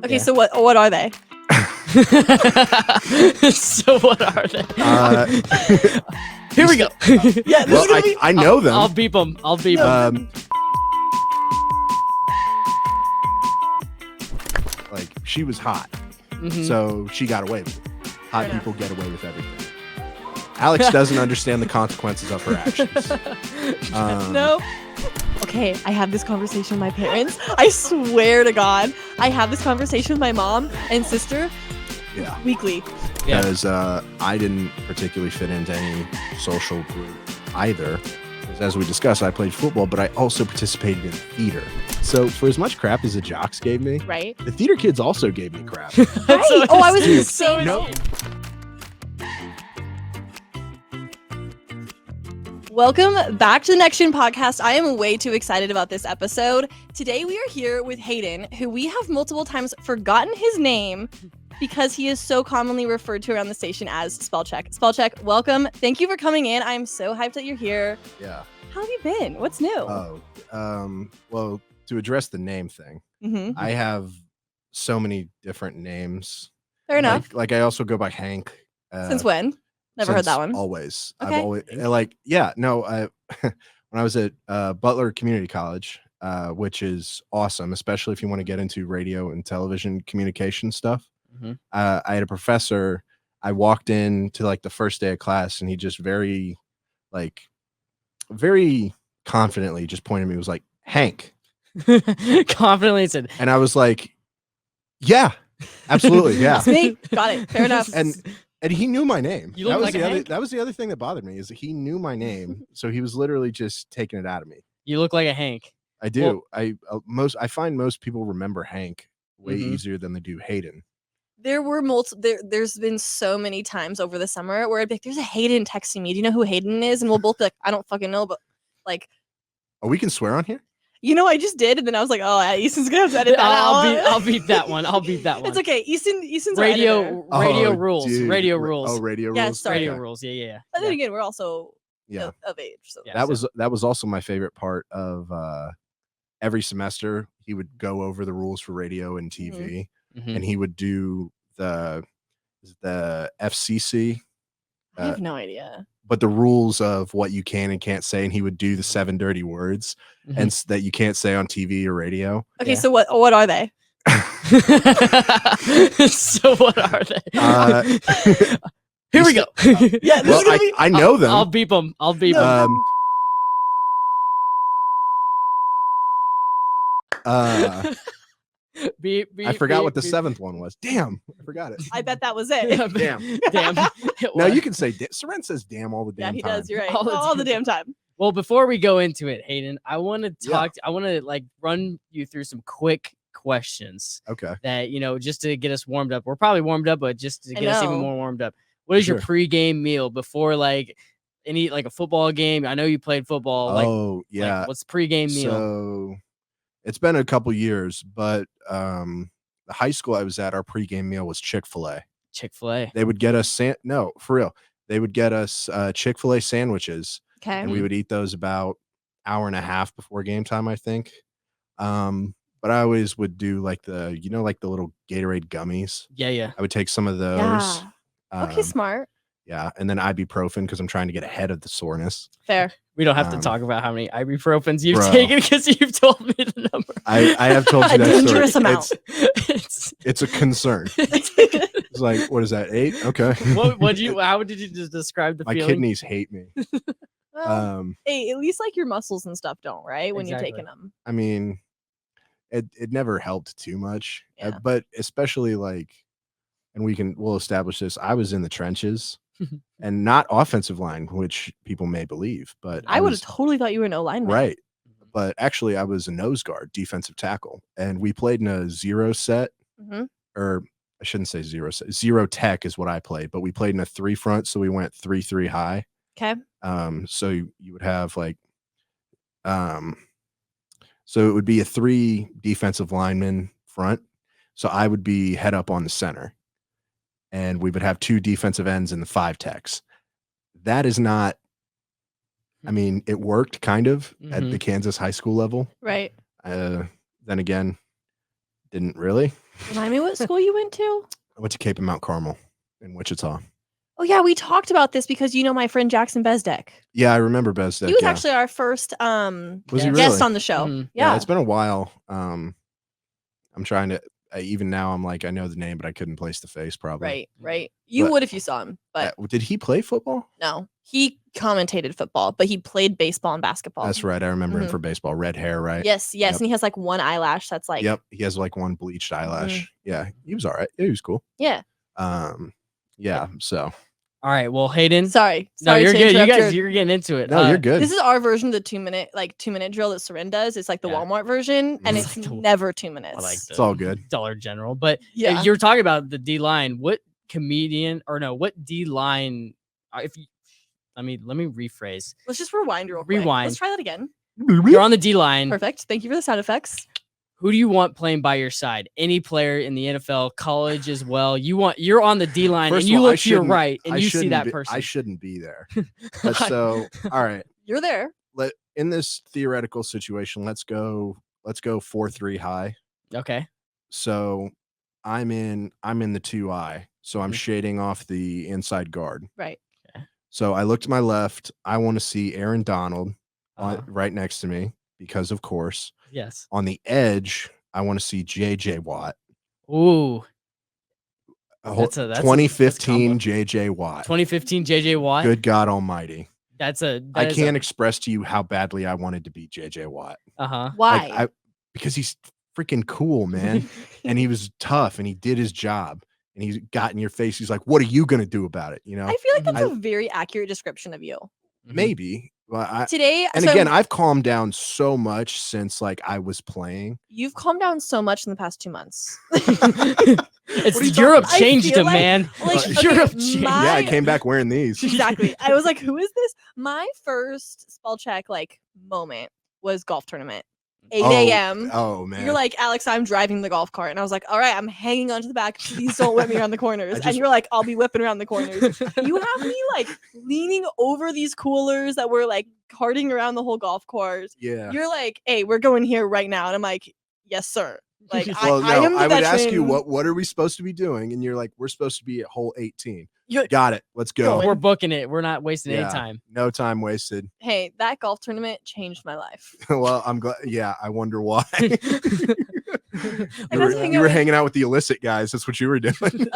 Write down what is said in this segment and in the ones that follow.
Okay, Yeah. so what are they? So what are they? Here we go. Yeah, this Well, is gonna be. I know them. I'll beep them. I'll beep them. Like, she was hot, Mhm. so she got away with it. Hot Fair people get away with everything. Alex doesn't understand the consequences of her actions. No. Okay, I have this conversation with my parents. I swear to God, I have this conversation with my mom and sister Yeah, weekly. Yeah. because I didn't particularly fit into any social group either. 'Cause as we discussed, I played football, but I also participated in theater. So for as much crap as the jocks gave me, Right? the theater kids also gave me crap. Right. Oh, I was in the Dude, same. no. Welcome back to the Next Gen podcast. I am way too excited about this episode. Today we are here with Hayden, who we have multiple times forgotten his name because he is so commonly referred to around the station as Spellcheck. Spellcheck, welcome. Thank you for coming in. I'm so hyped that you're here. Yeah. How have you been? What's new? Well, to address the name thing, Mm-hmm. I have so many different names. Fair enough. Like I also go by Hank. Since when? Never heard that since one. Always. Okay. I've always I when I was at Butler Community College, which is awesome, especially if you want to get into radio and television communication stuff. Mhm. I had a professor. I walked in to like the first day of class, and he just very confidently just pointed at me. He was like, Hank. Confidently said. And I was like, yeah, absolutely. Yeah. That's me. Got it. Fair enough. And he knew my name. You look like a Hank. That was the other thing that bothered me is that he knew my name. So he was literally just taking it out of me. You look like a Hank. I do. I find most people remember Hank way Mhm. easier than they do Hayden. There were there's been so many times over the summer where I'd be like, there's a Hayden texting me. Do you know who Hayden is? And we'll both be like, I don't fucking know, but like, Oh, we can swear on here? I just did, and then I was like, oh, yeah, Easton's gonna have to edit that out. I'll beep that one. I'll beep that one. It's okay. Easton's our editor. Radio Oh, rules. dude. Radio rules. Oh, radio Yeah, rules. sorry. Radio Okay. rules. Yeah. But then again, we're also Yeah. of age. So Yeah. That was also my favorite part of every semester. He would go over the rules for radio and TV, Mhm. and he would do the FCC, I have no idea. but the rules of what you can and can't say, and he would do the 7 dirty words Mhm. and that you can't say on TV or radio. Okay, Yeah. so what are they? So what are they? Here we go. Yeah, this Well, is gonna be. I know them. I'll beep them. I'll beep No. them. Beep, beep, I forgot beep, what the beep. 7th one was. Damn, I forgot it. I bet that was it. Damn. Damn. No, you can say Soren says damn all the Yeah, damn he time. does. You're right. All the All the damn damn time. Well, before we go into it, Hayden, I want to Yeah. talk. I want to run you through some quick questions Okay. that just to get us warmed up. We're probably warmed up, but just to I get us even know. more warmed up. What is your Sure. pregame meal before any a football game? I know you played football. Oh, yeah. What's pregame meal? So it's been a couple years, but the high school I was at, our pregame meal was Chick-fil-A. Chick-fil-A. They would get us no, for real. They would get us Chick-fil-A sandwiches, Okay. and we would eat those about hour and a half before game time, I think. But I always would do the little Gatorade gummies. Yeah. I would take some of those. Yeah. Okay, smart. Yeah, and then ibuprofen because I'm trying to get ahead of the soreness. Fair. We don't have to Um, talk about how many ibuprofens you've bro. taken because you've told me the number. I have told you A that story. dangerous amount. It's a concern. It's like, what is that? 8? Okay. How did you just describe the My feeling? kidneys hate me. Well, hey, at least your muscles and stuff don't, right? When Exactly. you're taking them. I mean, it never helped too much, Yeah. but especially and we'll establish this. I was in the trenches and not offensive line, which people may believe, but I would have was totally thought you were an O-lineman. right. But actually, I was a nose guard, defensive tackle, and we played in a 0 set, Mm-hmm. or I shouldn't say 0 set. 0 tech is what I played, but we played in a 3 front, so we went 3-3 high. Okay. So you would have so it would be a 3 defensive lineman front. So I would be head up on the center, and we would have 2 defensive ends in the 5 techs. That is not. I mean, it worked kind of at the Kansas high school level. Right. Then again, didn't really. Remind me what school you went to? I went to Cape and Mount Carmel in Wichita. Oh yeah, we talked about this because you know my friend Jackson Bezdek. Yeah, I remember Bezdek. He was yeah. actually our first Was he guest really? on the show. Mhm. Yeah, Yeah. it's been a while. I'm trying to even now. I'm like I know the name, but I couldn't place the face. Probably. Right. You But- would if you saw him, but Did he play football? no. He commentated football, but he played baseball and basketball. That's right. I remember him Mhm. for baseball. Red hair, right? Yes, Yep. and he has like one eyelash that's like Yep. He has like one bleached eyelash. Yeah, he was all right. He was cool. yeah. Yeah. So All right. Well, Hayden. Sorry. No, you're to good. You interrupt guys, your- you're getting into it. no, you're good. This is our version of the 2-minute drill that Soren does. It's like the Yeah. Walmart version, and Mhm. it's Like the- never 2 minutes. I like It's all good. Dollar General. But Yeah. you were talking about the D line. What comedian or no? What D line? If you, let me rephrase. Let's just rewind real quick. Rewind. Let's try that again. You're on the D line. Perfect. Thank you for the sound effects. Who do you want playing by your side? Any player in the NFL, college as well. You're on the D line First and of you all, I look to your shouldn't- right and I you see shouldn't that be- person. I shouldn't be there. But so, all right. You're there. In this theoretical situation, let's go 4-3 high. Okay. So I'm in the 2I. So I'm Mhm. shading off the inside guard. Right. So I look to my left. I want to see Aaron Donald Uh-huh. right next to me because of course. Yes. On the edge, I want to see JJ Watt. Ooh. That's a 2015 combo. JJ Watt. 2015 JJ Watt. Good God Almighty. I I can't express to you how badly I wanted to be JJ Watt. Uh-huh. Why? Like, because he's freaking cool, man. And he was tough and he did his job. And he got in your face. He's like, what are you going to do about it? You know, I feel like that's I- a very accurate description of you. Mhm. maybe. But Today, and so again, I've calmed down so much since like I was playing. you've calmed down so much in the past 2 months. It's What are you Europe talking- I changed feel him, like- man. like, okay, Europe changed. my- Yeah, I came back wearing these. Exactly. I was like, who is this? My first Spellcheck like moment was golf tournament. 8 a.m. Oh man. You're like, Alex, I'm driving the golf cart. And I was like, all right, I'm hanging onto the back. Please don't whip me around the corners. I And just- you're like, I'll be whipping around the corners. You have me like leaning over these coolers that were like carting around the whole golf course. yeah. You're like, hey, we're going here right now. And I'm like, yes, sir. Like, Well, I am the I would ask you veteran. what are we supposed to be doing, and you're like, we're supposed to be at hole 18. You're- Got it. Let's go. We're booking it. We're not wasting Yeah. any time. No time wasted. Hey, that golf tournament changed my life. Well, I'm glad. Yeah, I wonder why. And that's hanging you out were with- hanging out with the illicit guys. That's what you were doing.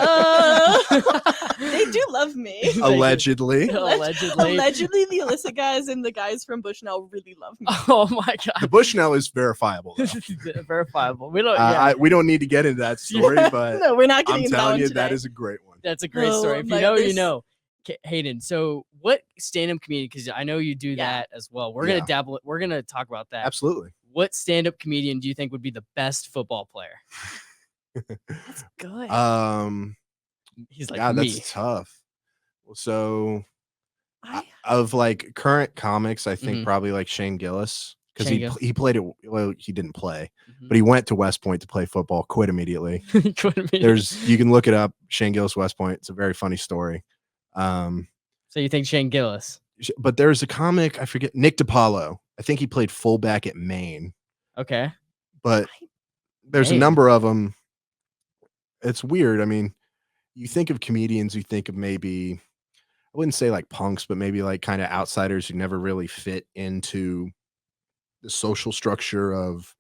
They do love me. Allegedly. Allegedly. Allegedly, the illicit guys and the guys from Bushnell really love me. Oh my The god. Bushnell is verifiable. though. Verifiable. We don't. Yeah. We don't need to get into that story, but No, we're not getting I'm into that telling one you, today. that is a great one. That's a great Oh, story. If you my- know, you there's- know. Hayden, so what stand-up comedian? Because I know you do Yeah. that as well. We're Yeah. gonna dabble. We're gonna talk about that. Absolutely. What stand-up comedian do you think would be the best football player? That's good. He's like God, me. that's tough. Well, so I, of like current comics, I think Mhm. probably like Shane Gillis because Shane he Gillis. he played it. Well, he didn't play, Mhm. but he went to West Point to play football. Quit immediately. Couldn't be- You can look it up. Shane Gillis, West Point. It's a very funny story. So you think Shane Gillis? But there's a comic I forget. Nick DiPaolo. I think he played fullback at Maine. Okay. But there's a Maine. number of them. It's weird. I mean, you think of comedians, you think of maybe, I wouldn't say like punks, but maybe like kind of outsiders who never really fit into the social structure of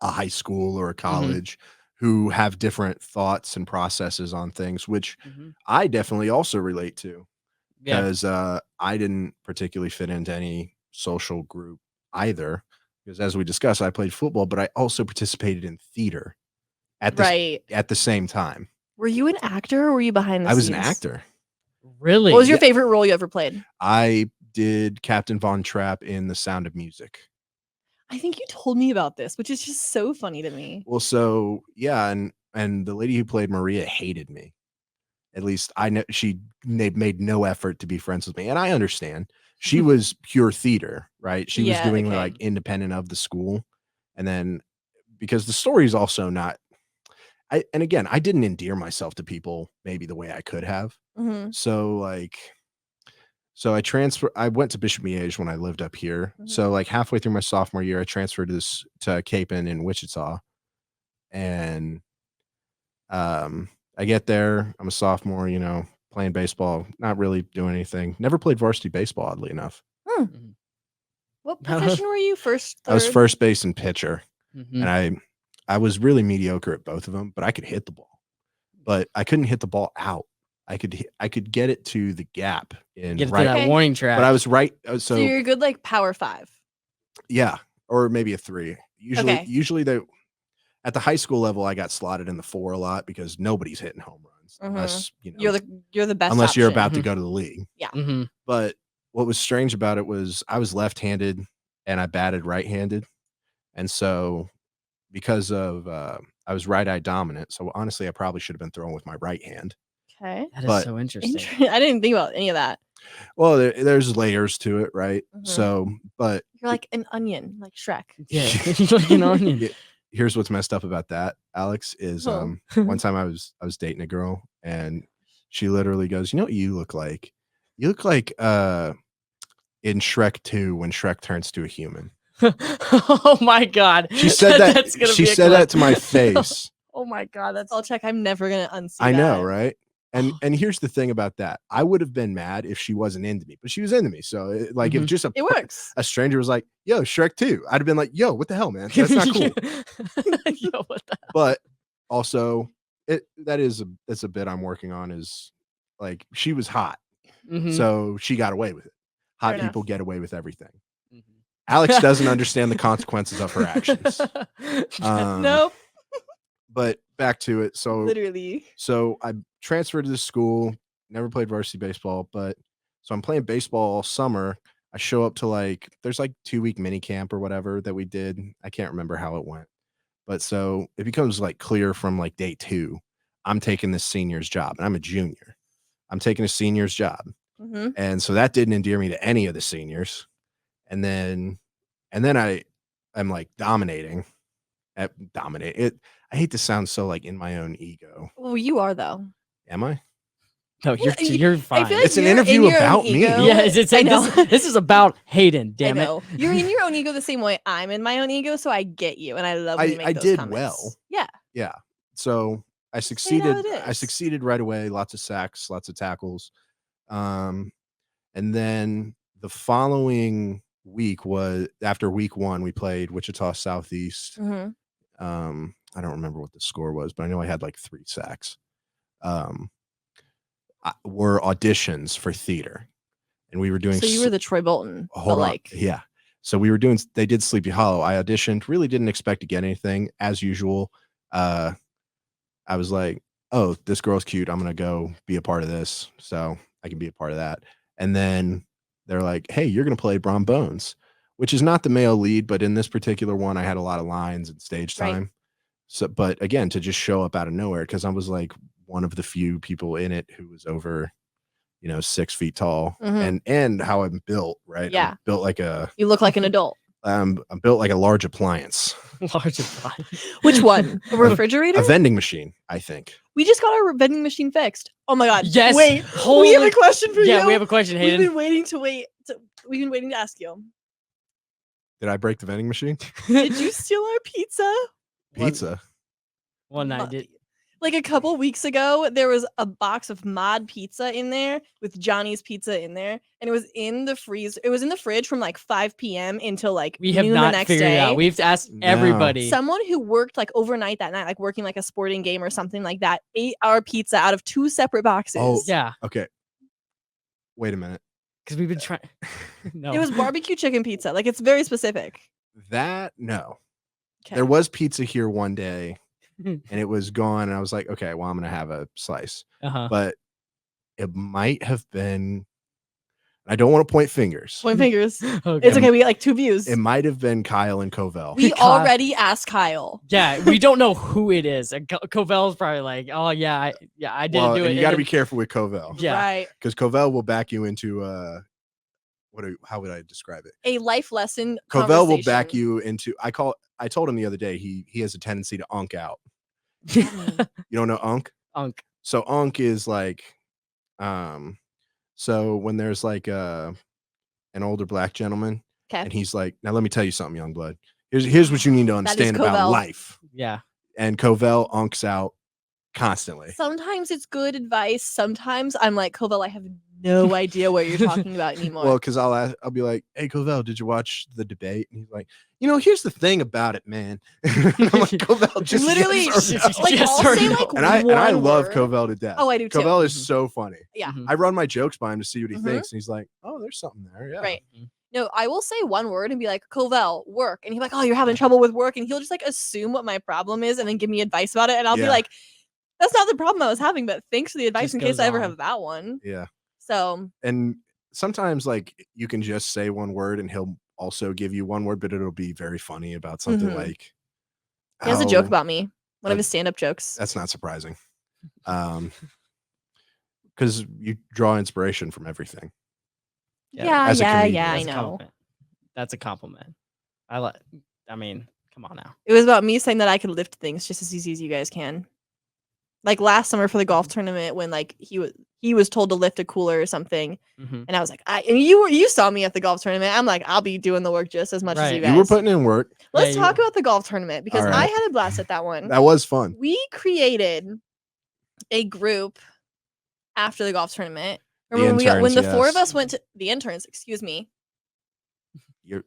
a high school or a college, who have different thoughts and processes on things, which Mhm. I definitely also relate to Yeah. because I didn't particularly fit into any social group either. Because as we discussed, I played football, but I also participated in theater at the same time. Were you an actor or were you behind the I scenes? was an actor. Really? What was your Yeah. favorite role you ever played? I did Captain Von Trapp in The Sound of Music. I think you told me about this, which is just so funny to me. Well, so yeah, and the lady who played Maria hated me. At least I know they made no effort to be friends with me, and I understand. She was pure theater, right? She was Yeah, doing okay. like independent of the school, and then because the story is also not. And again, I didn't endear myself to people maybe the way I could have. hmm So I went to Bishop Miege when I lived up here. Mhm. So like halfway through my sophomore year, I transferred to Capen in Wichita. And I get there. I'm a sophomore. Playing baseball, not really doing anything. Never played varsity baseball, oddly enough. Mhm. What position were you? First, third? I was first base and pitcher, Mhm. and I was really mediocre at both of them, but I could hit the ball. But I couldn't hit the ball out. I could get it to the gap in Get it to right, that Okay. warning track. but I was right. So So you're good, like power 5. yeah, or maybe a 3. Okay. Usually they at the high school level, I got slotted in the 4 a lot because nobody's hitting home runs unless You're the best. unless you're option. about to go to the league. Mhm. But what was strange about it was I was left-handed and I batted right-handed, and so because of I was right eye dominant, so honestly, I probably should have been throwing with my right hand. Okay. That is but- so interesting. I didn't think about any of that. Well, there's layers to it, right? Mhm. So, but You're like an onion, like Shrek. Yeah, like an onion. Yeah, here's what's messed up about that, Alex, is Oh. one time I was dating a girl and she literally goes, "You know what you look like? You look like in Shrek 2 when Shrek turns to a human." Oh my god. She said that That's gonna she be a said that clip. to my face. Oh my god, that's Spellcheck. I'm never gonna unsee I know, that. right? And here's the thing about that. I would have been mad if she wasn't into me, but she was into me. So if Mhm. just It works. a stranger was like, "Yo, Shrek 2," I'd have been like, "Yo, what the hell, man? That's not cool." Yo, what the But also that's a bit I'm working on is like she was hot. Mhm. So she got away with it. Hot Fair people enough. get away with everything. Mhm. Alex doesn't understand the consequences of her actions. Nope. But back to it. Literally. So I transferred to this school, never played varsity baseball, but so I'm playing baseball all summer. I show up to there's 2-week mini camp or whatever that we did. I can't remember how it went. But so it becomes clear from day 2, I'm taking this senior's job and I'm a junior. I'm taking a senior's job. Mm-hmm. And so that didn't endear me to any of the seniors. And then I'm dominating dominate it. I hate to sound so in my own ego. Well, you are though. Am I? No, Yeah, you're fine. I feel like It's an you're in interview your own about me. ego. Yeah, it's I like know. this is about Hayden, damn I it. know. You're in your own ego the same way I'm in my own ego, so I get you, and I love when you make I those did comments. well. Yeah. Yeah. So I Just say it how succeeded. it I is. succeeded right away. Lots of sacks, lots of tackles. And then the following week was after week 1, we played Wichita Southeast. Mm-hmm. I don't remember what the score was, but I know I had 3 sacks. Were auditions for theater, and we were doing. So you were the Troy Bolton. Hold on. Yeah. So they did Sleepy Hollow. I auditioned, really didn't expect to get anything as usual. I was like, oh, this girl's cute. I'm going to go be a part of this. So I can be a part of that. And then they're like, hey, you're going to play Brom Bones, which is not the male lead, but in this particular one, I had a lot of lines and stage Right. time. So, but again, to just show up out of nowhere, because I was one of the few people in it who was over, 6 feet tall, and how I'm built, right? Yeah. I'm built like You look like an adult. I'm built like a large appliance, Large appliance. Which one? A refrigerator? a vending machine, I think. We just got our vending machine fixed. Oh my god. Yes. Wait. We Holy- have a question for you. Yeah, we have a question, We've Hayden. been waiting to we've been waiting to ask you. Did I break the vending machine? Did you steal our pizza? Pizza. One night did. Like a couple weeks ago, there was a box of Mod Pizza in there with Johnny's Pizza in there, and it was in the freezer. It was in the fridge from 5 p.m. until We have noon the not next figured day. it out. We've asked No. everybody. Someone who worked overnight that night, working a sporting game or something like that, ate our pizza out of 2 separate boxes. Oh. Yeah, Okay. Wait a minute. because we've been trying. No, It was barbecue chicken pizza. It's very specific. No. Okay. There was pizza here one day and it was gone. And I was like, okay, well, I'm going to have a slice. Uh-huh. But it might have been, I don't want to point fingers. Point fingers. Okay. It's okay. We got 2 views. It might have been Kyle and Covell. We Kyle- already asked Kyle. Yeah, we don't know who it is. And Covell's probably like, oh yeah, I didn't Well, do it. and you and got to then- be careful with Covell Yeah. Right. because Covell will back you into how would I describe it? A life lesson. Covell will back conversation. you into. I told him the other day he has a tendency to unk out. Mm. You don't know unk? Unk. So unk is so when there's an older black gentleman Okay. and he's like, now let me tell you something, young blood. Here's what you need to That is understand about Covell. life. Yeah. And Covell unks out constantly. Sometimes it's good advice. Sometimes I'm like, Covell, I have no idea what you're talking about anymore. Well, because I'll be like, "Hey, Covell, did you watch the debate?" And he's like, "Here's the thing about it, man." I'm like, "Covell, just literally, yes or no." like Yes I'll or say no. like And I one love word. Covell to death. Oh, I do too. Covell is Mhm. so funny. Yeah. Mhm. I run my jokes by him to see what he Mhm. thinks, and he's like, "Oh, there's something there." Yeah. Right. Mhm. No, I will say one word and be like, Covell, work. And he'll be like, oh, you're having trouble with work. And he'll just like assume what my problem is and then give me advice about it. And I'll be Yeah. like, that's not the problem I was having, but thanks for the advice Just in case goes I ever on. have that one. Yeah. So And sometimes like you can just say one word and he'll also give you one word, but it'll be very funny about something Mhm. like he has a joke how- about me. One of uh, his stand-up jokes. That's not surprising. Because you draw inspiration from everything. Yeah, as a comedian. I That's a know. compliment. That's a compliment. I mean, come on now. It was about me saying that I could lift things just as easy as you guys can. Like last summer for the golf tournament when like he was told to lift a cooler or something. Mhm. And I was like, and you saw me at the golf tournament. I'm like, I'll be doing the work just as much as you Right. guys. You were putting in work. Let's Yeah, talk about the golf tournament because I Alright. had a blast at that one. That was fun. We created a group after the golf tournament. The Remember when interns, the four of yes. us went to the interns, excuse me. You're,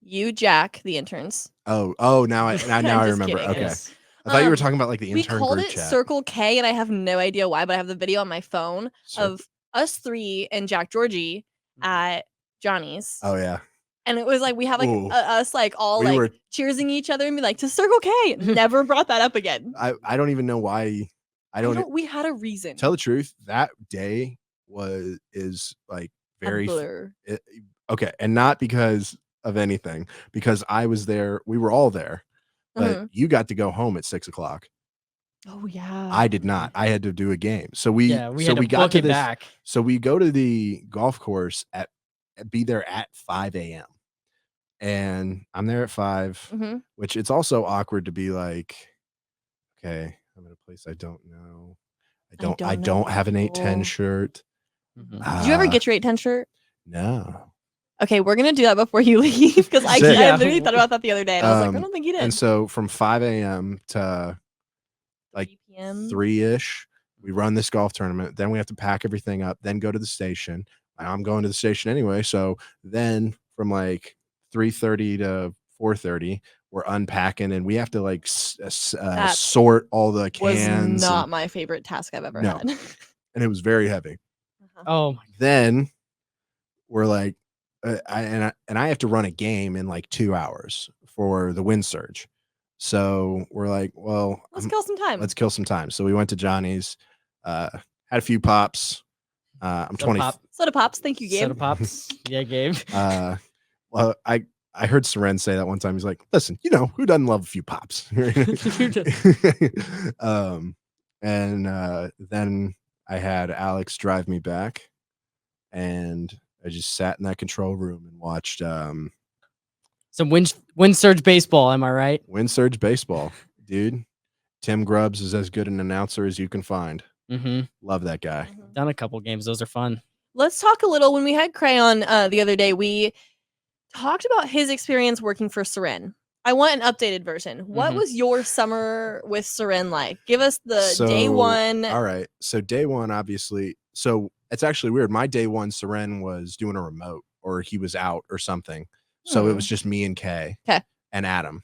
You, Jack, the interns. now I'm I just remember. kidding. Okay. Yes. I thought you were Um, talking about like the We intern called group it chat. Circle K, and I have no idea why, but I have the video on my phone Circle- of us three and Jack Georgie at Johnny's. Oh yeah. And it was like we have like Ooh. us like all We like were- cheersing each other and be like to Circle K. Never brought that up again. I don't even know why. I don't We had a reason. tell the truth. That day is like A very blur. okay, and not because of anything, because I was there. We were all there, but Mhm. you got to go home at 6:00. Oh yeah. I did not. I had to do a game. So we Yeah, we had to got book to it this. back. So we go to the golf course be there at 5 a.m. And I'm there at 5, Mhm. which it's also awkward to be like, okay, I'm in a place I don't know. I don't have an 810 people. shirt. Mhm. Did you ever get your 810 shirt? No. Okay, we're gonna do that before you leave because I Sick. I literally thought about that the other day and I was like, I Um, don't think you did. And so from 5 a.m. to like 3 p.m. 3-ish, we run this golf tournament. Then we have to pack everything up, then go to the station. I'm going to the station anyway. So then from like 3:30 to 4:30, we're unpacking and we have to like That sort all the was cans. not my favorite task I've ever No. had. And it was very heavy. Oh my. Then we're like, I have to run a game in like 2 hours for the wind surge. So we're like, well, Let's kill some time. let's kill some time. So we went to Johnny's, had a few pops. I'm Soda 20. pop. Soda pops. Thank you, Gabe. Soda pops. Yeah, Gabe. Well, I heard Soren say that one time. He's like, listen, who doesn't love a few pops? Then I had Alex drive me back, and I just sat in that control room and watched Some wind surge baseball. Am I right? Wind Surge baseball, dude. Tim Grubbs is as good an announcer as you can find. Mm-hmm. Love that guy. Done a couple games. Those are fun. Let's talk a little. When we had Crayon the other day, we talked about his experience working for Soren. I want an updated version. What Mhm. was your summer with Soren like? Give us the day So, one. All right. So day one, obviously. So it's actually weird. My day one, Soren was doing a remote, or he was out or something. So it was just me and Kay 'Kay. and Adam.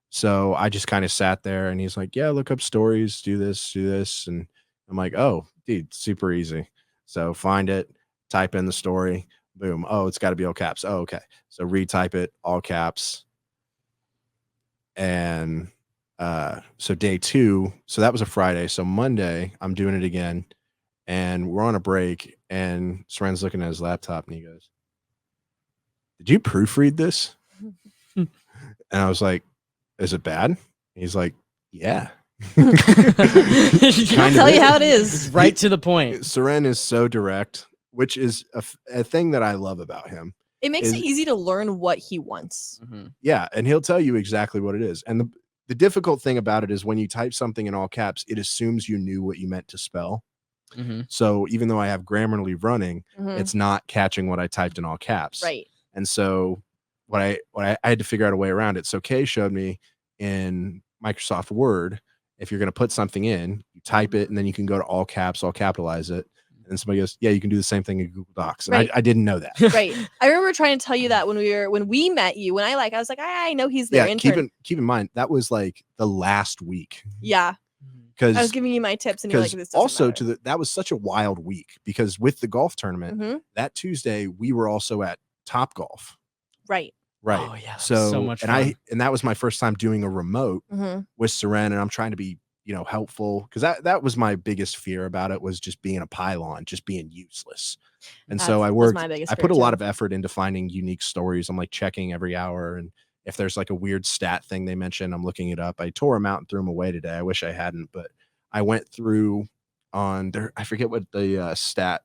So I just kind of sat there and he's like, yeah, look up stories, do this. And I'm like, oh, dude, super easy. So find it, type in the story, boom. Oh, it's got to be all caps. Oh, okay. So retype it, all caps. And so day two, so that was a Friday. So Monday, I'm doing it again. And we're on a break. And Soren's looking at his laptop and he goes, did you proofread this? And I was like, is it bad? He's like, yeah. I'll Kind tell of you how it It's is. right to the point. Soren is so direct, which is a thing that I love about him. It makes it is- easy to learn what he wants. Mhm. Yeah, and he'll tell you exactly what it is. And the difficult thing about it is when you type something in all caps, it assumes you knew what you meant to spell. Mhm. So even though I have Grammarly running, Mhm. it's not catching what I typed in all caps. Right. And so what I had to figure out a way around it. So Kay showed me in Microsoft Word, if you're going to put something in, you type it, and then you can go to all caps, all capitalize it. And then somebody goes, yeah, you can do the same thing in Google Docs. And Right. I didn't know that. Right. I remember trying to tell you that when we met you, when I was like, I know he's their Yeah, intern. keep in mind, that was like the last week. Yeah. Because I was giving you my tips and you're like, this doesn't also matter. that was such a wild week because with the golf tournament, that Tuesday we were also at Top Golf. Right. Right. Oh yeah. So much fun. And that was my first time doing a remote with Soren, and I'm trying to be, helpful, because that was my biggest fear about it, was just being a pylon, just being useless. And so I put a lot of effort into finding unique stories. I'm like checking every hour, and if there's like a weird stat thing they mention, I'm looking it up. I tore them out and threw them away today. I wish I hadn't, but I went through on there. I forget what the stat.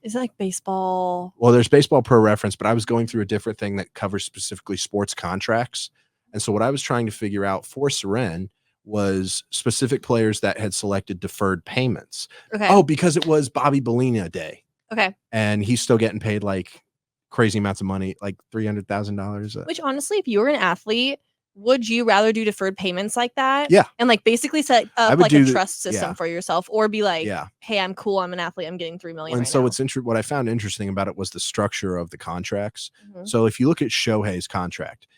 Is it like baseball? Well, there's Baseball Pro Reference, but I was going through a different thing that covers specifically sports contracts. And so what I was trying to figure out for Soren was specific players that had selected deferred payments. Okay. Oh, because it was Bobby Bellina Day. Okay. And he's still getting paid like crazy amounts of money, like $300,000. Which honestly, if you were an athlete, would you rather do deferred payments like that? Yeah. And like basically set up like a trust system for yourself, or be like, hey, I'm cool, I'm an athlete, I'm getting $3 million. And right so now. what I found interesting about it was the structure of the contracts. So if you look at Shohei's contract,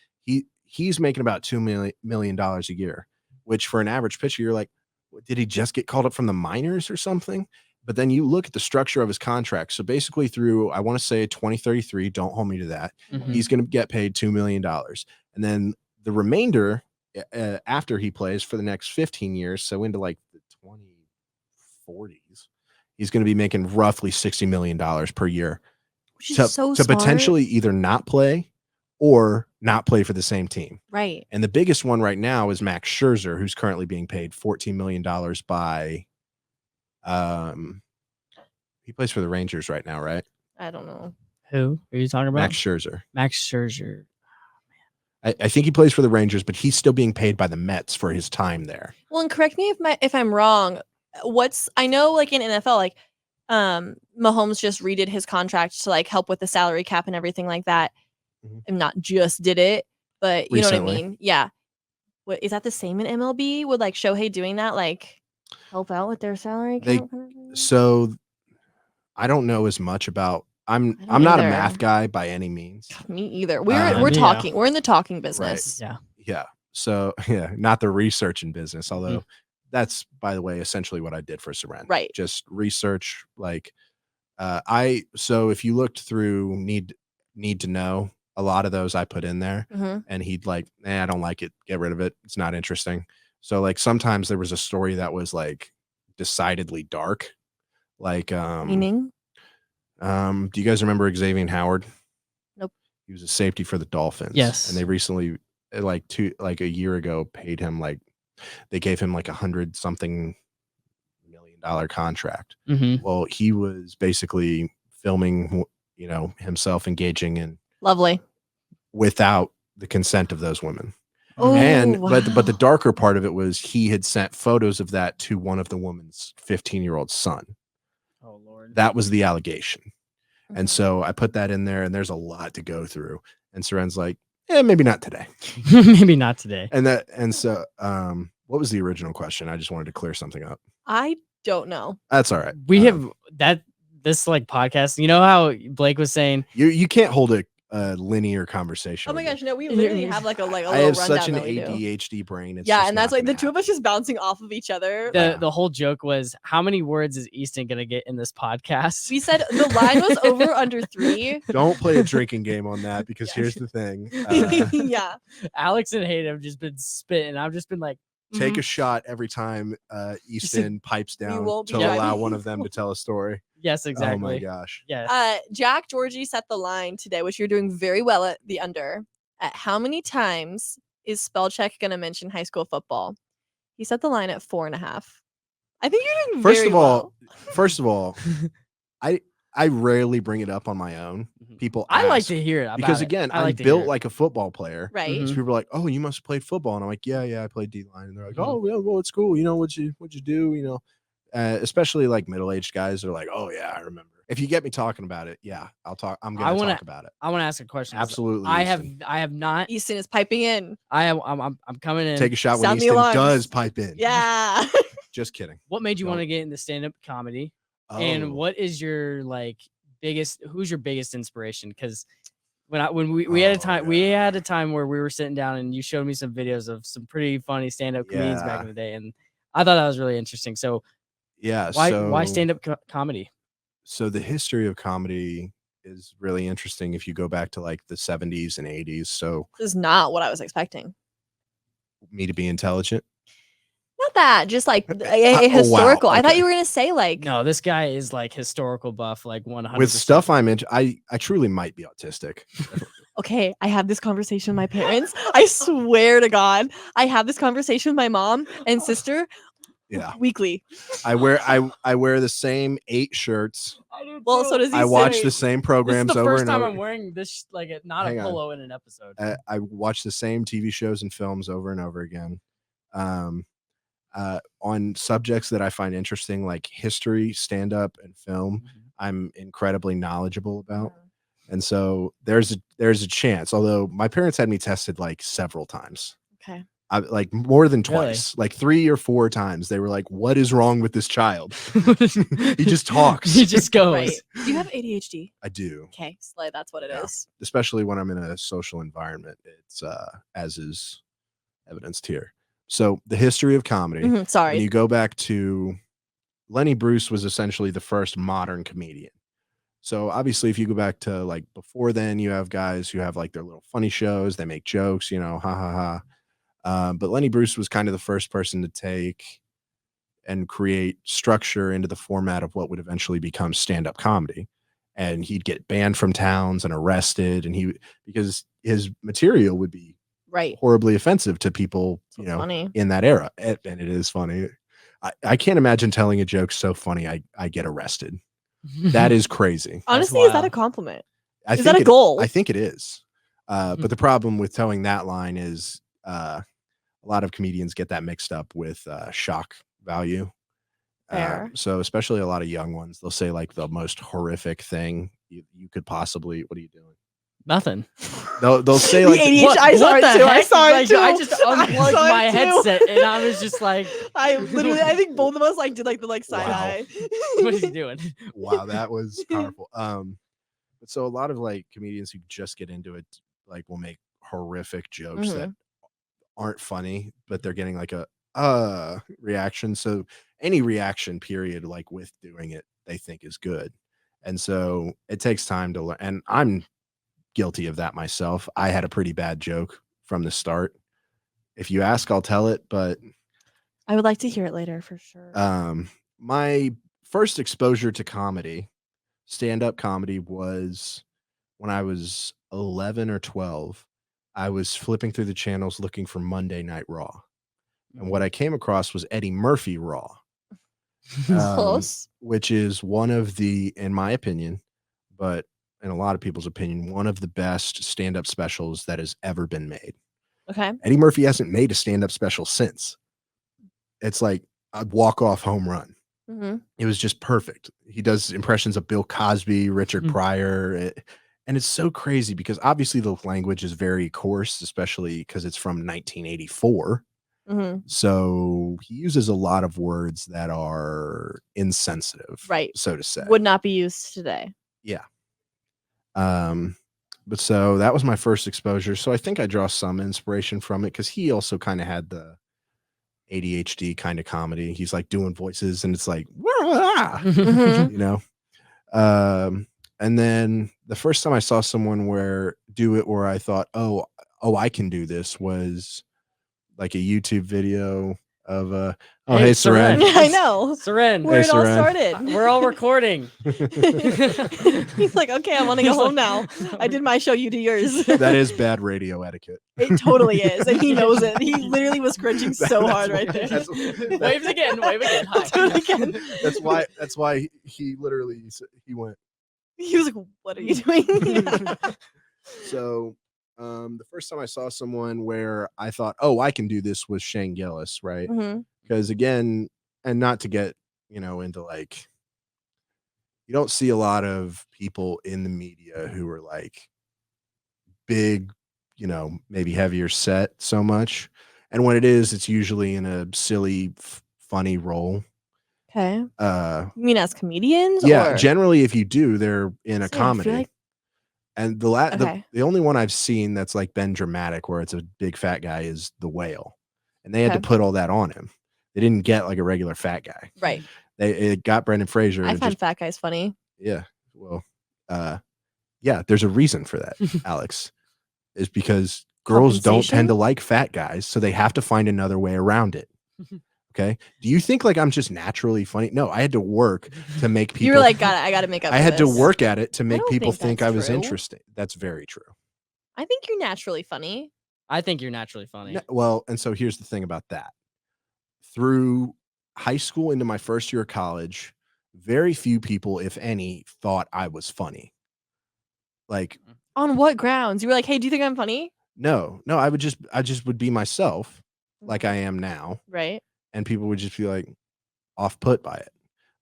he's making about $2 million a year, which for an average pitcher, you're like, did he just get called up from the minors or something? But then you look at the structure of his contract. So basically through, I want to say 2033, don't hold me to that. He's going to get paid $2 million. And then the remainder after he plays for the next 15 years, so into like the 2040s, he's going to be making roughly $60 million per year to potentially either not play or not play for the same team. Right. And the biggest one right now is Max Scherzer, who's currently being paid $14 million by he plays for the Rangers right now, right? I don't know. Who are you talking about? Max Scherzer. Max Scherzer. I think he plays for the Rangers, but he's still being paid by the Mets for his time there. Well, and correct me if I'm wrong. I know like in NFL, like Mahomes just redid his contract to like help with the salary cap and everything like that. And not just did it, but you know what I mean? Yeah. What is that the same in MLB? Would like Shohei doing that like help out with their salary cap? So I don't know as much about I'm not a math guy by any means. Me either. We're talking. We're in the talking business. Right. Yeah. So not the researching business, although that's, by the way, essentially what I did for Soren. Right. Just research. Like so if you looked through need to know, a lot of those I put in there, and he'd like, I don't like it. Get rid of it. It's not interesting. So like sometimes there was a story that was like decidedly dark. Like meaning? Do you guys remember Xavier Howard? Nope. He was a safety for the Dolphins. Yes. And they recently, like a year ago, paid him they gave him like $100-something million contract. Well, he was basically filming, himself engaging in lovely without the consent of those women. Oh, and wow. but the darker part of it was he had sent photos of that to one of the woman's 15-year-old son. Oh Lord. That was the allegation. And so I put that in there, and there's a lot to go through. And Soren's like, maybe not today. Maybe not today. And so what was the original question? I just wanted to clear something up. I don't know. That's all right. We have this like podcast. You know how Blake was saying you can't hold a linear conversation. Oh my gosh, no, we literally have like a little I have rundown such an that we do. ADHD brain. It's and that's like the two of us just bouncing off of each other. The whole joke was, how many words is Easton gonna get in this podcast? We said the line was over under 3. Don't play a drinking game on that, because here's the thing. Yeah. Alex and Hayden have just been spitting. I've just been like, take a shot every time Easton pipes down to allow one of them to tell a story. Yes, exactly. Oh my gosh. Yeah. Jack Georgie set the line today, which you're doing very well at the under. At how many times is Spellcheck going to mention high school football? He set the line at 4.5. I think you're doing very well. First of all, I rarely bring it up on my own. People ask, I like to hear it because again, I'm built like a football player. Right. So people are like, "Oh, you must have played football," and I'm like, "Yeah, I played D-line." And they're like, "Oh, yeah, well, it's cool. What'd you do?" Especially like middle-aged guys are like, "Oh yeah, I remember." If you get me talking about it, yeah, I'll talk. I'm gonna talk about it. I want to ask a question. 'cause Absolutely. I Easton. have not. Easton is piping in. I'm coming in. Take a shot when Sound the Easton alarms. does pipe in. Yeah. Just kidding. What made you want to Don't- get into stand-up comedy? Oh, And what is your like biggest? Who's your biggest inspiration? Because when we had a time we had a time where we were sitting down and you showed me some videos of some pretty funny stand-up comedians back in the day, and I thought that was really interesting. So yeah. why stand-up comedy? So the history of comedy is really interesting if you go back to like the 70s and 80s. So This is not what I was expecting. me to be intelligent. Not that, just like Oh, a wow, historical. I thought okay. you were gonna say like No, this guy is like historical buff, like 100%. With stuff I'm into, I truly might be autistic. okay, I have this conversation with my parents. I swear to God, I have this conversation with my mom and sister Yeah. weekly. I wear the same 8 shirts. Well, so does he. I watch say- the same This is programs the over first and time over. I'm wearing this, like not Hang a on. polo in an episode. I watch the same TV shows and films over and over again. On subjects that I find interesting, like history, stand-up, and film, I'm incredibly knowledgeable about. And so there's a chance, although my parents had me tested like several times. Okay. Like more than Really? twice, like 3 or 4 times. They were like, "What is wrong with this child? He just talks. He just goes. Right. Do you have ADHD? I do, Okay, Slay, that's what it is. Yeah. Especially when I'm in a social environment. It's as is evidenced here. So the history of comedy. Mhm, sorry. When you go back to Lenny Bruce was essentially the first modern comedian. So obviously, if you go back to like before then, you have guys who have like their little funny shows. They make jokes, ha ha ha. But Lenny Bruce was kind of the first person to take and create structure into the format of what would eventually become stand-up comedy. And he'd get banned from towns and arrested, and because his material would be Right. horribly offensive to people, So funny. in that era. And it is funny. I can't imagine telling a joke so funny I get arrested. That is crazy. Honestly, is that a wild. compliment? I Is think that a goal? I think it is. But the problem with towing that line is a lot of comedians get that mixed up with shock value. Fair. So especially a lot of young ones, they'll say like the most horrific thing you could possibly. What are you doing? Nothing. They'll say The like ADHD. What- I saw what it the too. I heck? saw it Like, too. I just unplugged saw it my too. headset and I was just like, I literally, I think both of us like did like the side Wow. eye. what is he doing? wow, that was powerful. But so a lot of like comedians who just get into it like will make horrific jokes that aren't funny, but they're getting like a reaction. So any reaction period, like with doing it, they think is good. And so it takes time to learn. And I'm guilty of that myself. I had a pretty bad joke from the start. If you ask, I'll tell it, but I would like to hear it later for sure. my first exposure to comedy, stand-up comedy, was when I was 11 or 12. I was flipping through the channels looking for Monday Night Raw. And what I came across was Eddie Murphy Raw. Close. Which is one of the, in my opinion, but in a lot of people's opinion, one of the best stand-up specials that has ever been made. Okay. Eddie Murphy hasn't made a stand-up special since. It's like a walk-off home run. It was just perfect. He does impressions of Bill Cosby, Richard Pryor, and it's so crazy because obviously the language is very coarse, especially because it's from 1984. So he uses a lot of words that are insensitive, Right. so to say. Would not be used today. Yeah. But so that was my first exposure. So I think I draw some inspiration from it because he also kind of had the ADHD kind of comedy. He's like doing voices and it's like, you know. And then the first time I saw someone do it where I thought, oh, I can do this, was like a YouTube video of hey Soren. I know. Soren. Where it all Soren. started. We're all recording. He's like, okay, I want to go home now. I did my show, you do yours. That is bad radio etiquette. It totally is. And he knows it. He literally was cringing so hard right there. Waves again. Wave again. Hi. Do it again. That's why he literally went. He was like, what are you doing? So the first time I saw someone where I thought, oh, I can do this, was Shane Gillis, right? Because again, and not to get into like you don't see a lot of people in the media who are like big, maybe heavier set so much. And when it is, it's usually in a silly, funny role. Okay. You Uh, mean as comedians? yeah, Or? generally, if you do, they're in a See, I feel comedy. like- And Okay. the only one I've seen that's like been dramatic where it's a big fat guy is The Whale. And they had to Okay. put all that on him. They didn't get like a regular fat guy. Right. It got Brendan Fraser. I and find fat guys funny. yeah. Well, yeah, there's a reason for that, Alex. Is because girls don't tend to like fat guys, so they have to find another way around it. Okay. Do you think like I'm just naturally funny? No, I had to work to make people. You were like, I got to make up. I for had to this. work at it to make don't people think think that's I was true. interesting. That's very true. I think you're naturally funny. I think you're naturally funny. Well, and so here's the thing about that. Through high school into my first year of college, very few people, if any, thought I was funny. Like, On what grounds? You were like, hey, do you think I'm funny? no, I just would be myself like I am now. Right. And people would just be like off put by it.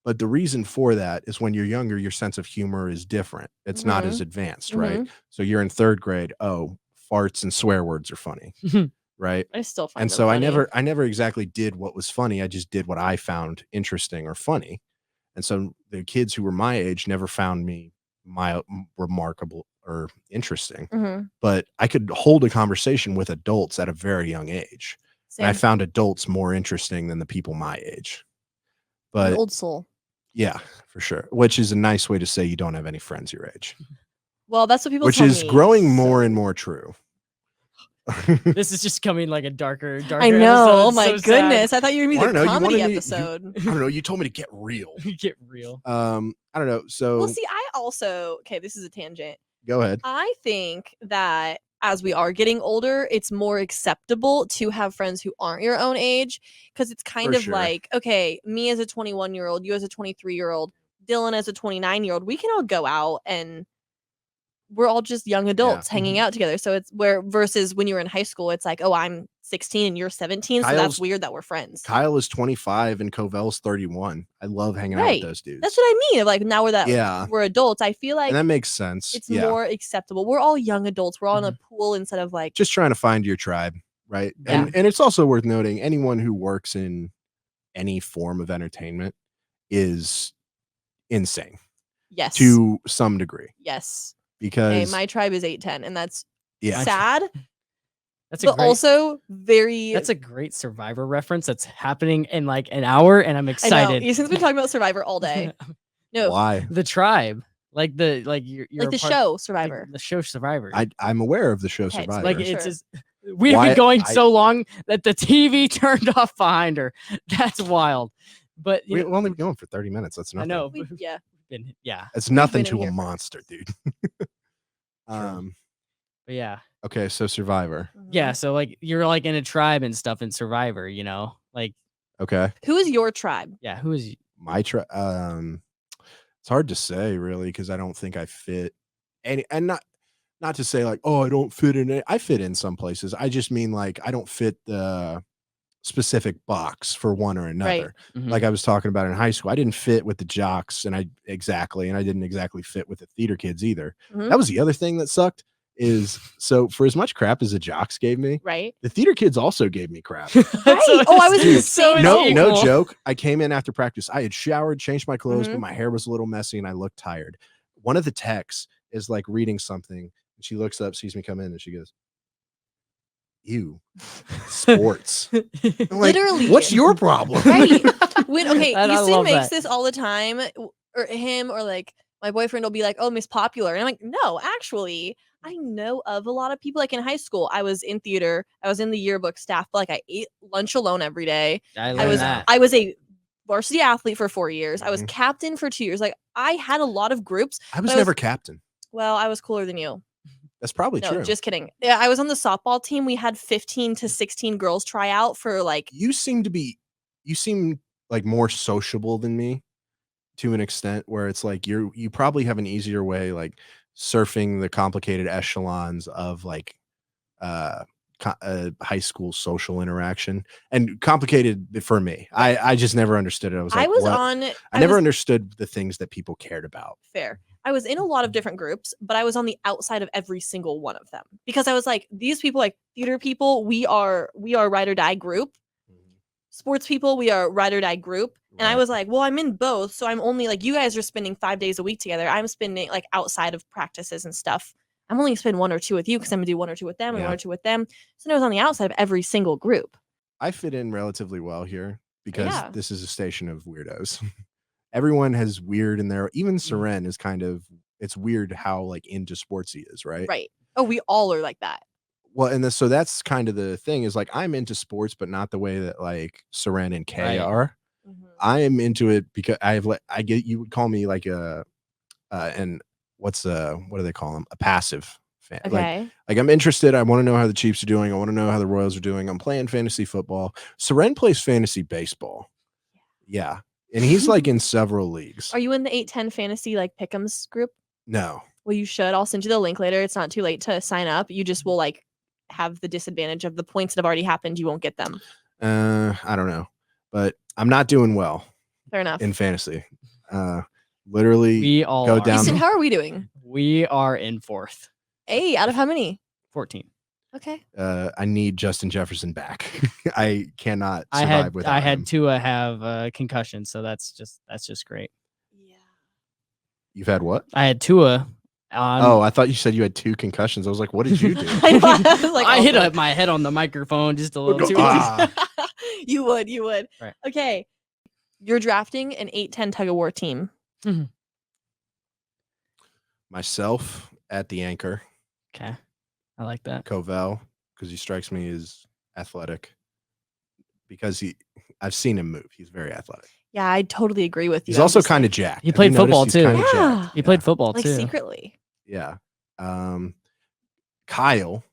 But the reason for that is when you're younger, your sense of humor is different. It's not as advanced, right? So you're in third grade. Oh, farts and swear words are funny, right? I still find and them so funny. I never exactly did what was funny. I just did what I found interesting or funny. And so the kids who were my age never found me remarkable or interesting. But I could hold a conversation with adults at a very young age. And I found adults more interesting than the people my age. But an old soul. Yeah, for sure. Which is a nice way to say you don't have any friends your age. Well, that's what people Which tell is me, growing more and more true. This is just coming like a darker I know. episode. Oh my So goodness. sad. I thought you were going to be the comedy episode. I don't know. You told me to get real. Get real. I don't know. So Well, see, I also, okay, this is a tangent. Go ahead. I think that as we are getting older, it's more acceptable to have friends who aren't your own age, because it's kind of like, okay, me as a 21-year-old, you as a 23-year-old, Dylan as a 29-year-old, we can all go out and we're all just young adults hanging out together. So it's versus when you were in high school, it's like, oh, I'm 16 and you're 17. So that's weird that we're friends. Kyle is 25 and Covell's 31. I love hanging out with those dudes. That's what I mean. Like now we're adults. I feel like and that makes sense. It's more acceptable. We're all young adults. We're all in a pool instead of like just trying to find your tribe, right? Yeah. And it's also worth noting anyone who works in any form of entertainment is insane. Yes. To some degree. Yes. Because my tribe is 810, and that's Yeah. sad. That's but also very. That's a great Survivor reference that's happening in like an hour, and I'm I excited. know. Ethan's been talking about Survivor all day. No, Why? The tribe, like you're like the show Survivor. Like the show Survivor. I'm aware of the show Okay, Survivor. Like it's just, we've been going so long that the TV turned off behind her. That's wild. But we've only been going for 30 minutes. That's nothing. I know. Yeah. It's nothing been in to a here monster, dude. But yeah. Okay, so Survivor. Yeah, so like you're like in a tribe and stuff in Survivor, you know? Like Okay. Who is your tribe? Yeah, who is my tribe? It's hard to say really, because I don't think I fit any, and not to say like, oh, I don't fit in it. I fit in some places. I just mean like I don't fit the specific box for one or another. Like I was talking about in high school, I didn't fit with the jocks, and I didn't exactly fit with the theater kids either. That was the other thing that sucked. Is so for as much crap as the jocks gave me, the theater kids also gave me crap. So I was so no joke. I came in after practice. I had showered, changed my clothes, but my hair was a little messy and I looked tired. One of the techs is like reading something, and she looks up, sees me come in, and she goes, "Ew, sports." I'm like, literally, what's your problem? Right. Houston makes that. this all the time, or him, or like my boyfriend will be like, "Oh, Miss Popular," and I'm like, "No, actually, I know of a lot of people." Like in high school, I was in theater, I was in the yearbook staff, but like I ate lunch alone every day. I was a varsity athlete for 4 years. I was captain for 2 years. Like I had a lot of groups. I was never captain. Well, I was cooler than you. That's probably true. Just kidding. Yeah, I was on the softball team. We had 15 to 16 girls try out for like. You seem like more sociable than me to an extent where it's like you probably have an easier way like surfing the complicated echelons of like high school social interaction, and complicated for me. I just never understood it. I was like, I never understood the things that people cared about. Fair. I was in a lot of different groups, but I was on the outside of every single one of them because I was like, these people, like theater people, we are ride or die group. Sports people, we are ride or die group. And I was like, well, I'm in both, so I'm only like, you guys are spending 5 days a week together. I'm spending like outside of practices and stuff. I'm only spend 1 or 2 with you because I'm gonna do 1 or 2 with them and 1 or 2 with them. So I was on the outside of every single group. I fit in relatively well here because this is a station of weirdos. Everyone has weird in there. Even Soren is kind of, it's weird how like into sports he is, right? Right. Oh, we all are like that. Well, and so that's kind of the thing is like I'm into sports, but not the way that like Soren and Kay are. I am into it because you would call me like a and what do they call them? A passive fan. Okay. Like I'm interested. I want to know how the Chiefs are doing. I want to know how the Royals are doing. I'm playing fantasy football. Soren plays fantasy baseball. Yeah. And he's like in several leagues. Are you in the 8-10 fantasy like pick'ems group? No. Well, you should. I'll send you the link later. It's not too late to sign up. You just will like have the disadvantage of the points that have already happened. You won't get them. I don't know, but I'm not doing well. Fair enough. In fantasy. Literally we all go are. down. Easton, how are we doing? We are in 4th. Hey, out of how many? 14. Okay. I need Justin Jefferson back. I cannot survive without him. I had Tua have a concussion, so that's just great. Yeah. You've had what? I had Tua. I thought you said you had 2 concussions. I was like, what did you do? I was like, I hit my head on the microphone just a little too easy. You would. Right. Okay. You're drafting an 8-10 tug of war team. Myself at the anchor. Okay. I like that. Covell, because he strikes me as athletic. Because I've seen him move. He's very athletic. Yeah, I totally agree with you. He's also kind of jacked. He played football too. Yeah. He played football like too. Secretly. Yeah. Kyle.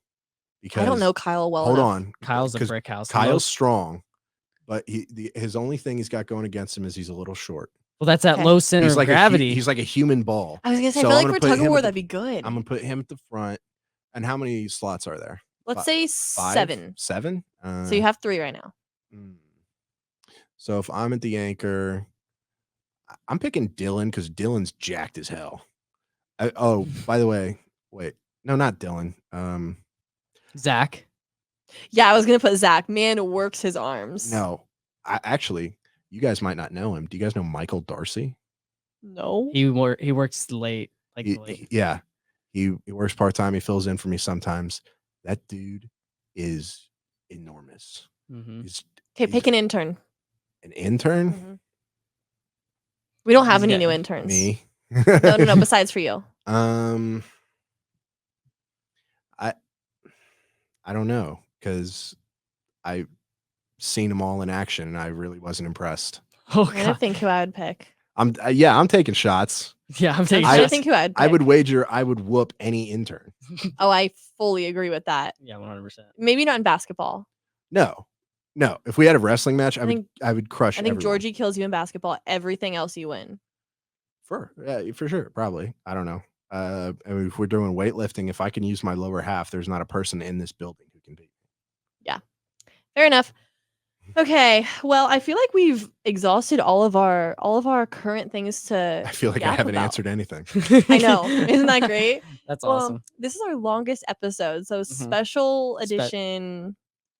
Because I don't know Kyle well hold enough. on. Kyle's a brick house. Kyle's strong, but his only thing he's got going against him is he's a little short. Well, that's that low center of gravity. He's like a human ball. I was gonna say, I feel like for tug of war, that'd be good. I'm gonna put him at the front. And how many slots are there? Let's say 7. 7? So you have 3 right now. So if I'm at the anchor, I'm picking Dylan because Dylan's jacked as hell. By the way, wait. No, not Dylan. Zach. Yeah, I was gonna put Zach. Man works his arms. No, actually, you guys might not know him. Do you guys know Michael Darcy? No. He works late. Yeah. He works part-time. He fills in for me sometimes. That dude is enormous. Okay, pick an intern. An intern? We don't have any new interns. Me. No. Besides for you. I don't know because I've seen them all in action and I really wasn't impressed. Oh, I don't think who I would pick. I'm taking shots. Yeah, I'm taking shots. shots. I think who I'd pick. I would wager I would whoop any intern. Oh, I fully agree with that. Yeah, 100%. Maybe not in basketball. No. If we had a wrestling match, I would crush. I think everyone. Georgie kills you in basketball. Everything else you win. For sure, probably. I don't know. I mean, if we're doing weightlifting, if I can use my lower half, there's not a person in this building who can beat me. Yeah, fair enough. Okay, well, I feel like we've exhausted all of our current things to. I feel like I haven't answered anything. I know, isn't that great? That's awesome. This is our longest episode, so special edition.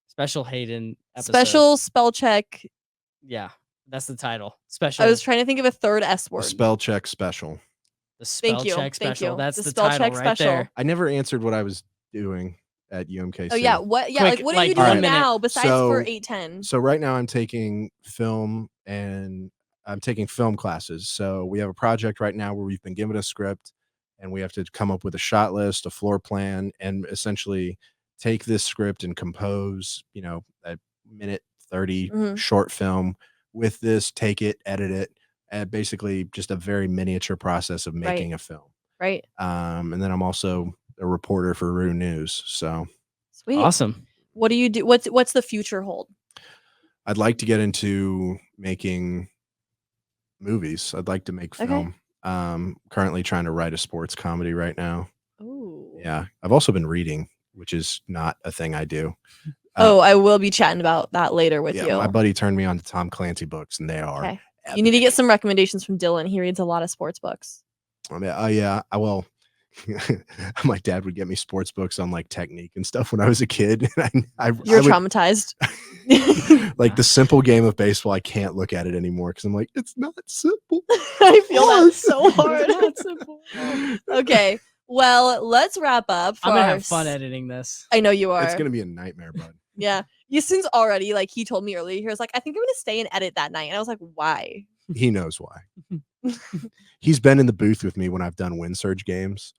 Special Hayden episode. Special spell check. Yeah, that's the title. Special. I was trying to think of a third S word. Spell check special. The spell check special. You. That's the spell title check right special. there. I never answered what I was doing at UMKC. Oh yeah, what? Yeah, Quick, what are you doing right. now besides for 8-10? So right now I'm taking film and I'm taking film classes. So we have a project right now where we've been given a script and we have to come up with a shot list, a floor plan, and essentially take this script and compose, a minute 30 short film with this, take it, edit it, and basically just a very miniature process of making a film. Right. And then I'm also a reporter for Rue News. So sweet. Awesome. What do you do? What's the future hold? I'd like to get into making movies. I'd like to make film. Currently trying to write a sports comedy right now. Ooh. Yeah. I've also been reading which is not a thing I do. Oh, I will be chatting about that later with you. My buddy turned me on to Tom Clancy books, and they are. Okay. You need to get some recommendations from Dylan. He reads a lot of sports books. I mean, yeah. Well, my dad would get me sports books on like technique and stuff when I was a kid. And You're traumatized. Like the simple game of baseball, I can't look at it anymore because I'm like, it's not simple. I feel that so hard. It's not simple. Okay. Well, let's wrap up. I'm gonna have fun editing this. I know you are. It's gonna be a nightmare, bud. Yeah. Easton's already, like, he told me earlier, he was like, I think I'm gonna stay and edit that night. And I was like, why? He knows why. He's been in the booth with me when I've done Wind Surge games,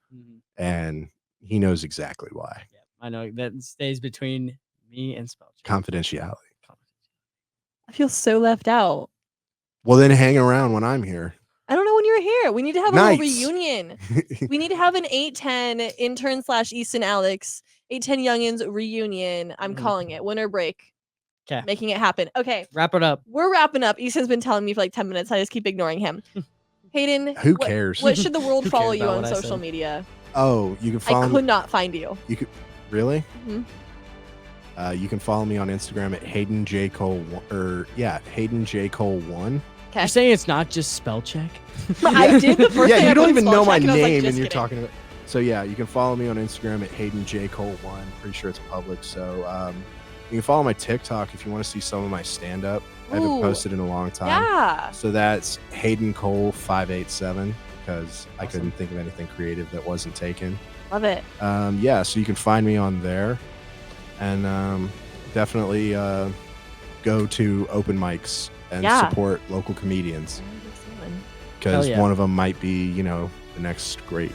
and he knows exactly why. Yeah, I know that stays between me and Spellcheck. Confidentiality. I feel so left out. Well, then hang around when I'm here. I don't know when you're here. We need to have a little reunion. We need to have an 810 intern / Easton Alex 810 Youngins reunion. I'm calling it winter break. Okay. Making it happen. Okay. Wrap it up. We're wrapping up. Easton's been telling me for like 10 minutes. I just keep ignoring him. Hayden, who cares? What should the world Who follow cares you about on what I social said? media? Oh, you can follow I could not find you. You could really? Mm-hmm. You can follow me on Instagram at Hayden J Cole Hayden J Cole 1. Okay. You're saying it's not just Spellcheck? I did the first Yeah, thing you I don't put even in know Spellcheck, my and I was like, name, just and you're kidding. talking about. So yeah, you can follow me on Instagram at Hayden J Cole 1. Pretty sure it's public. So you can follow my TikTok if you want to see some of my stand up. I haven't Ooh. posted in a long time. Yeah. So that's Hayden Cole 587 because I couldn't think of anything creative that wasn't taken. Love it. Yeah, so you can find me on there, and definitely go to open mics and support local comedians because one of them might be, the next great.